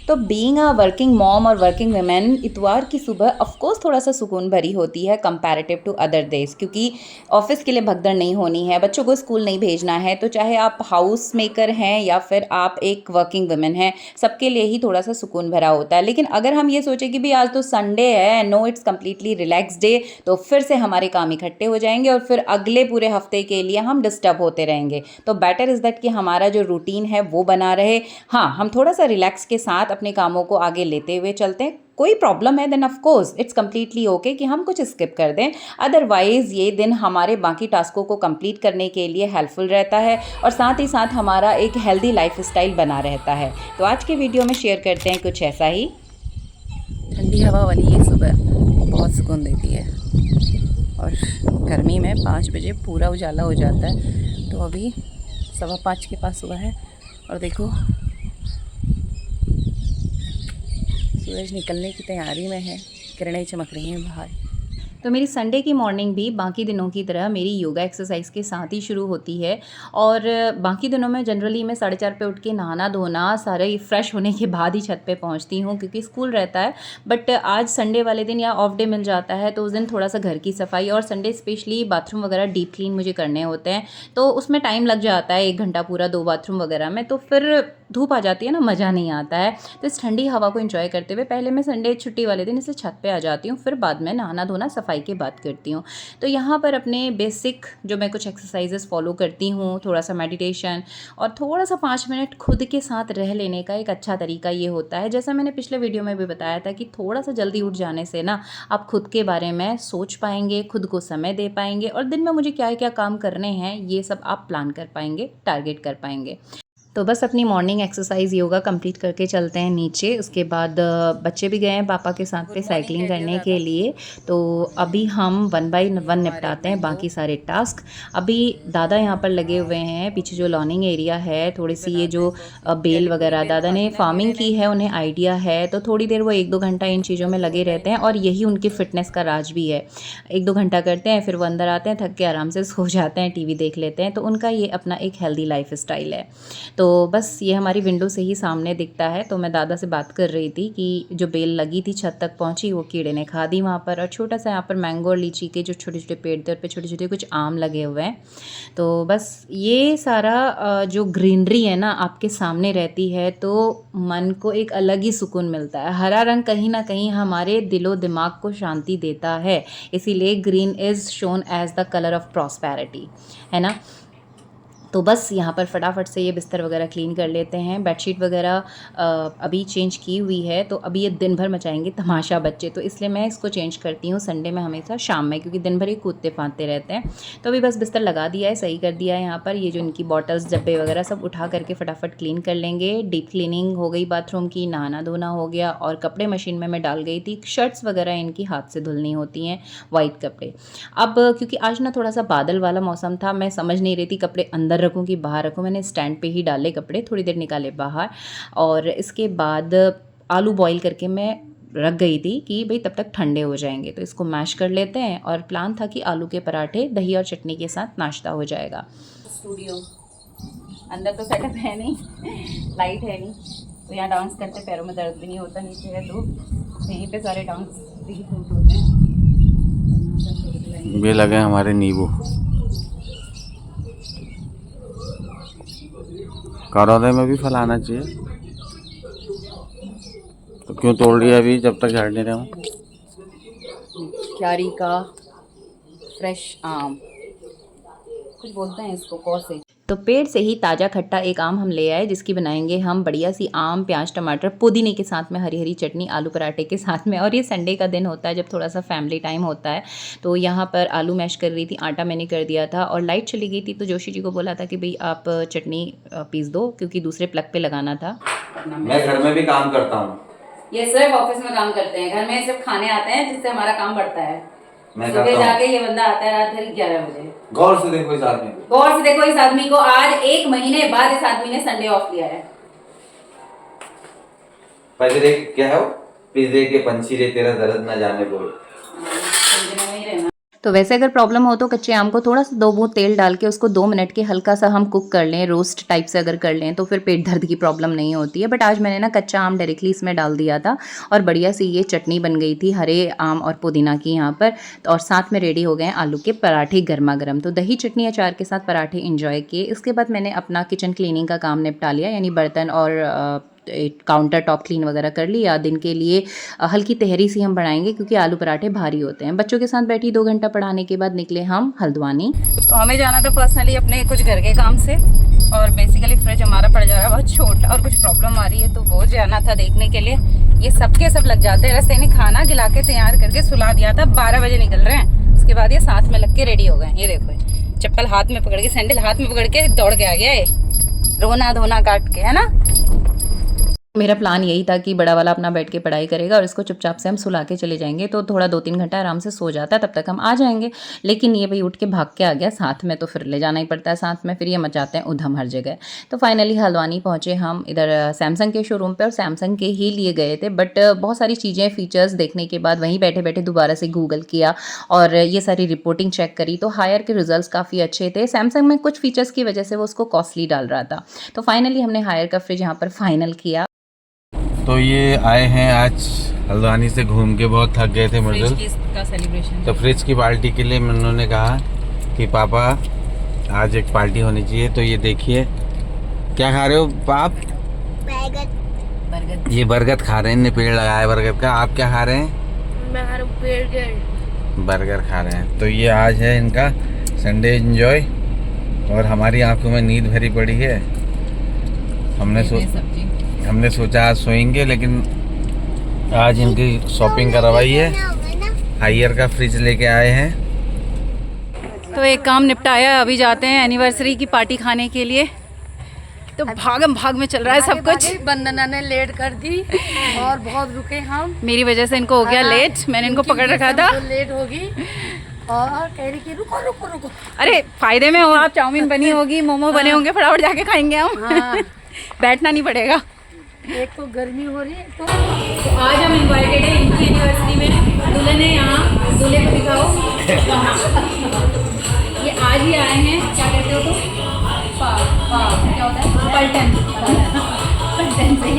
तो being a working mom और working women, इतवार की सुबह ऑफ कोर्स थोड़ा सा सुकून भरी होती है कंपैरेटिव टू अदर डेज, क्योंकि ऑफिस के लिए भगदड़ नहीं होनी है, बच्चों को स्कूल नहीं भेजना है। तो चाहे आप हाउस मेकर हैं या फिर आप एक वर्किंग वुमेन हैं, सबके लिए ही थोड़ा सा सुकून भरा होता है। लेकिन अगर हम ये सोचें कि भाई आज तो संडे है, no it's completely relax day, तो फिर से हमारे काम इकट्ठे हो जाएंगे और फिर अगले पूरे हफ्ते के लिए हम डिस्टर्ब होते रहेंगे। तो बेटर इज़ दैट कि हमारा जो रूटीन है वो बना रहे। हाँ, हम थोड़ा सा रिलैक्स के साथ अपने कामों को आगे लेते हुए चलते हैं। कोई प्रॉब्लम है then of course it's completely okay कि हम कुछ स्किप कर दें। अदरवाइज़ ये दिन हमारे बाकी टास्कों को कंप्लीट करने के लिए हेल्पफुल रहता है और साथ ही साथ हमारा एक हेल्दी लाइफ स्टाइल बना रहता है। तो आज के वीडियो में शेयर करते हैं कुछ ऐसा ही। ठंडी हवा वाली ये सुबह बहुत सुकून देती है और गर्मी में 5 बजे पूरा उजाला हो जाता है। तो अभी 5:15 के पास हुआ है और देखो सूरज निकलने की तैयारी में है, किरणें चमक रही हैं बाहर। तो मेरी संडे की मॉर्निंग भी बाकी दिनों की तरह मेरी योगा एक्सरसाइज के साथ ही शुरू होती है। और बाकी दिनों में जनरली मैं 4:30 पे उठ के नहाना धोना सारे फ्रेश होने के बाद ही छत पे पहुंचती हूँ, क्योंकि स्कूल रहता है। बट आज संडे वाले दिन या ऑफ डे मिल जाता है तो उस दिन थोड़ा सा घर की सफाई और संडे स्पेशली बाथरूम वगैरह डीप क्लीन मुझे करने होते हैं, तो उसमें टाइम लग जाता है 1 घंटा पूरा 2 बाथरूम वगैरह में। तो फिर धूप आ जाती है ना, मज़ा नहीं आता है। तो इस ठंडी हवा को एंजॉय करते हुए पहले मैं संडे छुट्टी वाले दिन इसे छत पे आ जाती हूँ, फिर बाद में नहाना धोना सफाई की बात करती हूँ। तो यहाँ पर अपने बेसिक जो मैं कुछ एक्सरसाइजेस फॉलो करती हूँ, थोड़ा सा मेडिटेशन और थोड़ा सा 5 मिनट खुद के साथ रह लेने का एक अच्छा तरीका ये होता है। जैसा मैंने पिछले वीडियो में भी बताया था कि थोड़ा सा जल्दी उठ जाने से ना आप खुद के बारे में सोच पाएंगे, खुद को समय दे पाएंगे और दिन में मुझे क्या क्या काम करने हैं ये सब आप प्लान कर पाएंगे, टारगेट कर पाएंगे। तो बस अपनी मॉर्निंग एक्सरसाइज योगा कंप्लीट करके चलते हैं नीचे। उसके बाद बच्चे भी गए हैं पापा के साथ पे साइकिलिंग करने के लिए। तो अभी हम 1 बाय 1 निपटाते हैं बाकी सारे टास्क। अभी दादा यहाँ पर लगे हुए हैं, पीछे जो लॉनिंग एरिया है, थोड़ी सी ये जो बेल वगैरह दादा ने फार्मिंग की है, उन्हें आइडिया है, तो थोड़ी देर वो 1-2 घंटा इन चीज़ों में लगे रहते हैं और यही उनकी फ़िटनेस का राज भी है। 1-2 घंटा करते हैं, फिर वो अंदर आते हैं, थक के आराम से सो जाते हैं, टीवी देख लेते हैं। तो उनका ये अपना एक हेल्दी लाइफ स्टाइल है। तो बस ये हमारी विंडो से ही सामने दिखता है। तो मैं दादा से बात कर रही थी कि जो बेल लगी थी छत तक पहुंची, वो कीड़े ने खा दी वहाँ पर। और छोटा सा यहाँ पर मैंगो और लीची के जो छोटे छोटे पेड़ थे, उन पर छोटे छोटे कुछ आम लगे हुए हैं। तो बस ये सारा जो ग्रीनरी है ना आपके सामने रहती है, तो मन को एक अलग ही सुकून मिलता है। हरा रंग कहीं ना कहीं हमारे दिलो दिमाग को शांति देता है, इसीलिए green is shown as the colour of prosperity, है ना। तो बस यहाँ पर फटाफट से ये बिस्तर वगैरह क्लीन कर लेते हैं। बेडशीट वगैरह अभी चेंज की हुई है, तो अभी ये दिन भर मचाएंगे तमाशा बच्चे, तो इसलिए मैं इसको चेंज करती हूँ संडे में हमेशा शाम में, क्योंकि दिन भर ये कूदते फांदते रहते हैं। तो अभी बस बिस्तर लगा दिया है, सही कर दिया है। यहाँ पर ये जो इनकी बॉटल्स डब्बे वगैरह सब उठा करके फटाफट क्लीन कर लेंगे। डीप क्लीनिंग हो गई बाथरूम की, नहाना धोना हो गया और कपड़े मशीन में मैं डाल गई थी। शर्ट्स वगैरह इनकी हाथ से धुलनी होती हैं, वाइट कपड़े। अब क्योंकि आज ना थोड़ा सा बादल वाला मौसम था, मैं समझ नहीं रही थी कपड़े अंदर रखूं कि बाहर रखूं। मैंने स्टैंड पे ही डाले कपड़े, थोड़ी देर निकाले बाहर और इसके बाद आलू बॉईल करके मैं रख गई थी कि भाई तब तक ठंडे हो जाएंगे। तो इसको मैश कर लेते हैं और प्लान था कि आलू के पराठे दही और चटनी के साथ नाश्ता हो जाएगा। स्टूडियो अंदर तो सेटअप है नहीं, लाइट है नहीं, तो यहाँ डांस करते पैरों में दर्द भी नहीं होता, नीचे है तो यहीं पे सारे डांस भी शूट होते हैं। ये लगे हमारे नींबू, करौदे में भी फल आना चाहिए, तो क्यों तोड़ रही है अभी जब तक झाड़ नहीं रहा हूँ। क्यारी का फ्रेश आम कुछ बोलते हैं इसको, कौसे। तो पेड़ से ही ताज़ा खट्टा एक आम हम ले आए, जिसकी बनाएंगे हम बढ़िया सी आम प्याज टमाटर पुदीने के साथ में हरी हरी चटनी आलू पराठे के साथ में। और ये संडे का दिन होता है जब थोड़ा सा फैमिली टाइम होता है। तो यहाँ पर आलू मैश कर रही थी, आटा मैंने कर दिया था और लाइट चली गई थी, तो जोशी जी को बोला था कि भाई आप चटनी पीस दो, क्योंकि दूसरे प्लग पे लगाना था। मैं घर में भी काम करता हूँ। ये सिर्फ ऑफिस में काम करते हैं, घर में सिर्फ खाने आते हैं, जिससे हमारा काम बढ़ता है। सुबह जाके ये बंदा आता है रात भर 11 बजे। गौर से देखो इस आदमी को, गौर से देखो इस आदमी को। आज 1 महीने बाद इस आदमी ने संडे ऑफ लिया है। पैसे दे क्या है वो, पिज्जे के पंछी रे तेरा दर्द न जाने बोल। तो वैसे अगर प्रॉब्लम हो तो कच्चे आम को थोड़ा सा 2 बूंद तेल डाल के उसको 2 मिनट के हल्का सा हम कुक कर लें, रोस्ट टाइप से अगर कर लें तो फिर पेट दर्द की प्रॉब्लम नहीं होती है। बट आज मैंने ना कच्चा आम डायरेक्टली इसमें डाल दिया था और बढ़िया सी ये चटनी बन गई थी हरे आम और पुदीना की यहाँ पर। और साथ में रेडी हो गए आलू के पराठे गर्मा गर्म। तो दही चटनी अचार के साथ पराठे इंजॉय किए। इसके बाद मैंने अपना किचन क्लीनिंग का काम निपटा लिया, यानी बर्तन और काउंटर टॉप क्लीन वगैरह कर लिया। दिन के लिए हल्की तहरी सी हम बनाएंगे क्योंकि आलू पराठे भारी होते हैं। बच्चों के साथ बैठी 2 घंटा पढ़ाने के बाद निकले हम हल्द्वानी। तो हमें जाना था पर्सनली अपने कुछ घर के काम से, और बेसिकली फ्रिज हमारा पड़ जा रहा है बहुत छोटा और कुछ प्रॉब्लम आ रही है, तो वो जाना था देखने के लिए। ये सबके सब लग जाते हैं। रास्ते ने खाना खिला के तैयार करके सुला दिया था, 12 बजे निकल रहे हैं। उसके बाद ये साथ में लग के रेडी हो गए। ये देखो, चप्पल हाथ में पकड़ के, सैंडल हाथ में पकड़ के दौड़ के आ गया ये, रोना धोना काट के, है ना। मेरा प्लान यही था कि बड़ा वाला अपना बैठ के पढ़ाई करेगा और इसको चुपचाप से हम सुला के चले जाएंगे, तो थोड़ा 2-3 घंटा आराम से सो जाता है, तब तक हम आ जाएंगे। लेकिन ये भाई उठ के भाग के आ गया साथ में, तो फिर ले जाना ही पड़ता है साथ में, फिर ये मचाते हैं उधम हर जगह। तो फाइनली हल्द्वानी पहुँचे हम इधर सैमसंग के शोरूम पर, और सैमसंग के ही लिए गए थे। बट बहुत सारी चीज़ें फीचर्स देखने के बाद वहीं बैठे बैठे दोबारा से गूगल किया और ये सारी रिपोर्टिंग चेक करी, तो हायर के रिजल्ट्स काफ़ी अच्छे थे। सैमसंग में कुछ फीचर्स की वजह से वो उसको कॉस्टली डाल रहा था। तो फाइनली हमने हायर का फ्रिज यहाँ पर फाइनल किया। तो ये आए हैं आज हल्द्वानी से घूम के, बहुत थक गए थे मर्दल का सेलिब्रेशन, तो फ्रिज की पार्टी के लिए मन्नू ने कहा कि पापा आज एक पार्टी होनी चाहिए। तो ये देखिए क्या खा रहे हो आप? बरगद। ये बरगद खा रहे हैं, इनने पेड़ लगाया है बरगद का। आप क्या खा रहे हैं? मैं खा रहा हूँ बर्गर खा रहे हैं। तो ये आज है इनका संडे एंजॉय, और हमारी आंखों में नींद भरी पड़ी है। हमने सोचा आज सोएंगे, लेकिन आज इनकी शॉपिंग करवाई है, हायर का फ्रिज लेके आए हैं। तो एक काम निपटाया, अभी जाते हैं एनिवर्सरी की पार्टी खाने के लिए। तो भागम भाग में चल रहा है सब कुछ। वंदना ने लेट कर दी और बहुत रुके हम, मेरी वजह से इनको हो गया लेट, मैंने इनको पकड़ रखा था। लेट होगी और कह रही कि रुको रुको रुको। अरे फायदे में हो आप, चाउमीन बनी होगी, मोमो बने होंगे, फटाफट जाके खाएंगे हम। हाँ। बैठना नहीं पड़ेगा। एक तो गर्मी हो रही है, तो आज हम इनवाइटेड हैं इनकी एनिवर्सरी में। दुल्हन है यहाँ, दूल्हे को दिखाओ। ये आज ही आए हैं, क्या कहते हो तुम? क्या होता है? पलटन। पलटन से।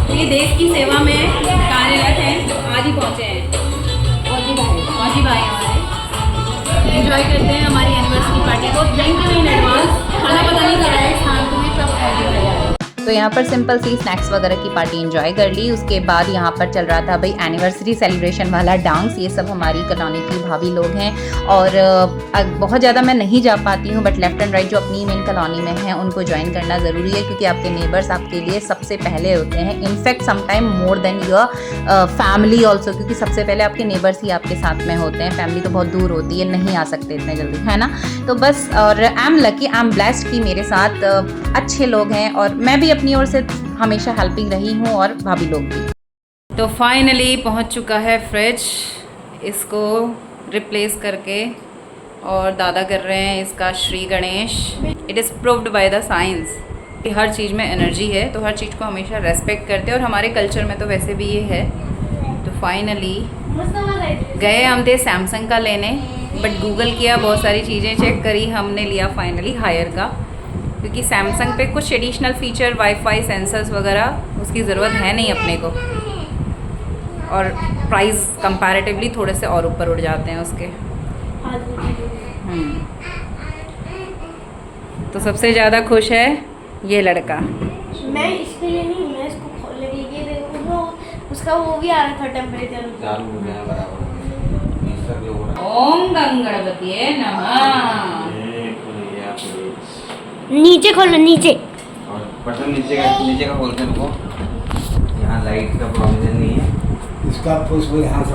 तो ये देश की सेवा में कार्यरत हैं, तो आज ही पहुँचे हैं। फौजी भाई हमारे एंजॉय करते हैं हमारी एनिवर्सरी पार्टी को। Thank you in advance. खाना पता नहीं क्या है, शाम को भी सब रेडी हो जाए। तो यहाँ पर सिंपल सी स्नैक्स वगैरह की पार्टी एंजॉय कर ली। उसके बाद यहाँ पर चल रहा था भाई एनिवर्सरी सेलिब्रेशन वाला डांस। ये सब हमारी कॉलोनी की भाभी लोग हैं, और बहुत ज़्यादा मैं नहीं जा पाती हूँ, बट लेफ्ट एंड राइट जो अपनी मेन कॉलोनी में हैं उनको ज्वाइन करना ज़रूरी है, क्योंकि आपके नेबर्स आपके लिए सबसे पहले होते हैं। In fact sometime more than your family also, क्योंकि सबसे पहले आपके नेबर्स ही आपके साथ में होते हैं। फैमिली तो बहुत दूर होती है, नहीं आ सकते इतने जल्दी, है ना। तो बस, और I am lucky, I am blessed कि मेरे साथ अच्छे लोग हैं, और मैं भी अपनी ओर से हमेशा हेल्पिंग रही हूँ, और भाभी लोग भी। तो फाइनली पहुँच चुका है फ्रिज, इसको रिप्लेस करके, और दादा कर रहे हैं इसका Shri Ganesh. It is proved by the science कि हर चीज़ में एनर्जी है, तो हर चीज़ को हमेशा रेस्पेक्ट करते हैं, और हमारे कल्चर में तो वैसे भी ये है। तो फाइनली गए हम थे सैमसंग का लेने, बट गूगल किया, बहुत सारी चीज़ें चेक करी, हमने लिया फाइनली हायर का, क्योंकि सैमसंग पे कुछ एडिशनल फीचर, वाईफाई, सेंसर्स वगैरह उसकी ज़रूरत है नहीं अपने को, और प्राइस कंपैरेटिवली थोड़े से और ऊपर उड़ जाते हैं उसके। तो सबसे ज़्यादा खुश है ये लड़का। मैं इसके लिए नहीं, मैं इसको खोल लगी ये देखो, उसका वो भी आ रहा था टेम्परेचर चालू हो गया बराबर। ओम गंगणपति नमः। नीचे खोलो, नीचे। और बटन नीचे का खोलते हैं, रुको, यहाँ लाइट का प्रोविजन नहीं है। इसका पुश वो यहाँ से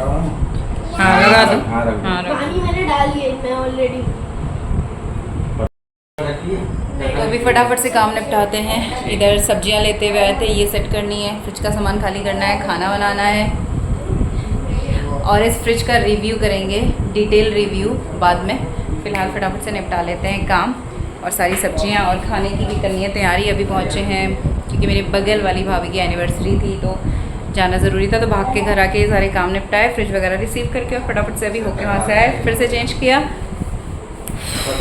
हाँ लगा दो। हाँ रख दो। हाँ रख पानी मैंने डाल दिया, मैं ऑलरेडी। तो अभी फटाफट से काम निपटाते हैं। इधर सब्जियां लेते हुए आए थे, ये सेट करनी है, फ्रिज का सामान खाली करना है, खाना बनाना है, और इस फ्रिज का रिव्यू करेंगे, डिटेल रिव्यू बाद में। फ़िलहाल फटाफट से निपटा लेते हैं काम, और सारी सब्जियां और खाने की भी करनी है तैयारी। अभी पहुंचे हैं क्योंकि मेरे बगल वाली भाभी की एनिवर्सरी थी, तो जाना ज़रूरी था, तो भाग के घर आके ये सारे काम निपटाए, फ्रिज वगैरह रिसीव करके और फटाफट से अभी होके वहाँ से आए, फिर से चेंज किया,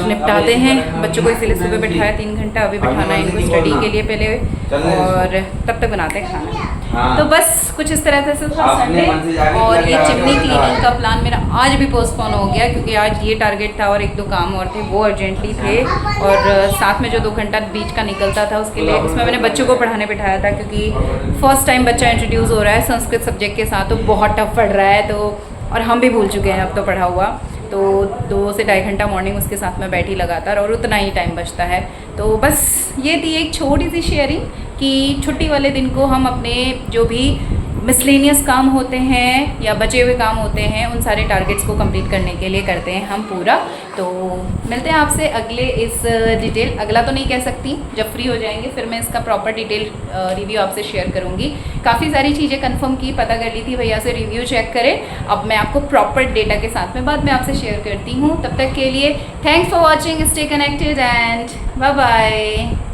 निपटाते हैं। बच्चों को इसीलिए सुबह बैठाया 3 घंटा, अभी बैठाना है इनको स्टडी के लिए पहले, और तब तक बनाते हैं खाना। तो बस कुछ इस तरह से था संडे, और ये चिमनी क्लीनिंग का प्लान मेरा आज भी पोस्टपोन हो गया, क्योंकि आज ये टारगेट था और 1-2 काम और थे, वो अर्जेंटली थे, और साथ में जो 2 घंटा बीच का निकलता था उसके लिए, उसमें मैंने बच्चों को पढ़ाने बिठाया था, क्योंकि फर्स्ट टाइम बच्चा इंट्रोड्यूस हो रहा है संस्कृत सब्जेक्ट के साथ, तो बहुत टफ पढ़ रहा है, तो और हम भी भूल चुके हैं अब तो पढ़ा हुआ, तो 2 से 2.5 घंटा मॉर्निंग उसके साथ में बैठी लगातार, और उतना ही टाइम बचता है। तो बस ये थी एक छोटी सी शेयरिंग कि छुट्टी वाले दिन को हम अपने जो भी मिसलेनियस काम होते हैं या बचे हुए काम होते हैं, उन सारे टारगेट्स को कंप्लीट करने के लिए करते हैं हम पूरा। तो मिलते हैं आपसे अगले इस डिटेल, अगला तो नहीं कह सकती, जब फ्री हो जाएंगे फिर मैं इसका प्रॉपर डिटेल रिव्यू आपसे शेयर करूंगी। काफ़ी सारी चीज़ें कंफर्म की, पता कर ली थी भैया से, रिव्यू चेक करें, अब मैं आपको प्रॉपर डेटा के साथ में बाद में आपसे शेयर करती हूँ। तब तक के लिए thanks for watching, stay connected and bye bye.